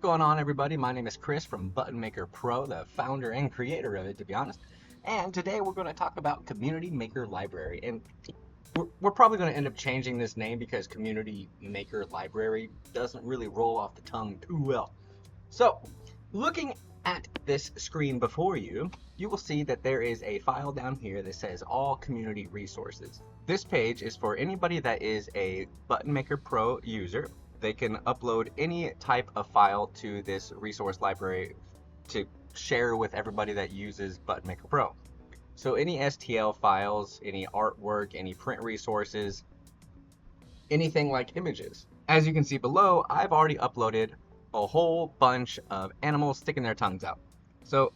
going on, everybody? My name is Chris from ButtonMakerPro, the founder and creator of it, to be honest. And today we're going to talk about Community Maker Library. And we're probably going to end up changing this name because Community Maker Library doesn't really roll off the tongue too well. So, looking at this screen before you, you will see that there is a file down here that says All Community Resources. This page is for anybody that is a ButtonMakerPro user. They can upload any type of file to this resource library to share with everybody that uses ButtonMakerPro. So any STL files, any artwork, any print resources, anything like images. As you can see below, I've already uploaded a whole bunch of animals sticking their tongues out. So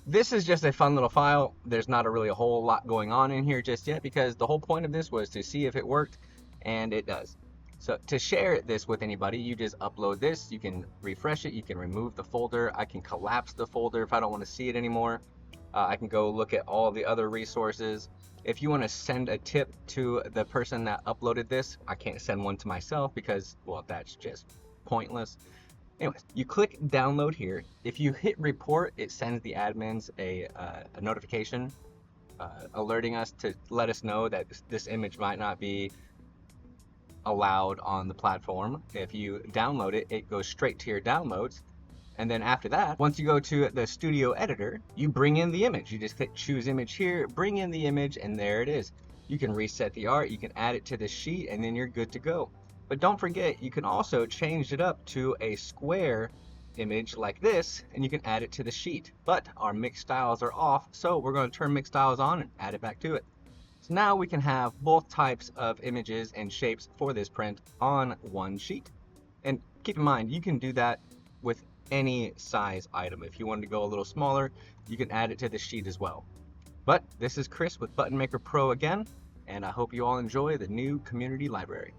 this is just a fun little file. There's not really a whole lot going on in here just yet because the whole point of this was to see if it worked, and it does. So to share this with anybody, you just upload this. You can refresh it. You can remove the folder. I can collapse the folder if I don't want to see it anymore. I can go look at all the other resources. If you want to send a tip to the person that uploaded this, I can't send one to myself because, well, that's just pointless. Anyways, you click download here. If you hit report, it sends the admins a notification alerting us to let us know that this image might not be allowed on the platform. If you download it, it goes straight to your downloads. And then after that, once you go to the studio editor, you bring in the image. You just click choose image here, bring in the image, and there it is. You can reset the art, you can add it to the sheet, and then you're good to go. But don't forget, you can also change it up to a square image like this, and you can add it to the sheet. But our mix styles are off, so we're going to turn mix styles on and add it back to it. So now we can have both types of images and shapes for this print on one sheet. And keep in mind, you can do that with any size item. If you wanted to go a little smaller, you can add it to the sheet as well. But this is Chris with ButtonMakerPro again, and I hope you all enjoy the new community library.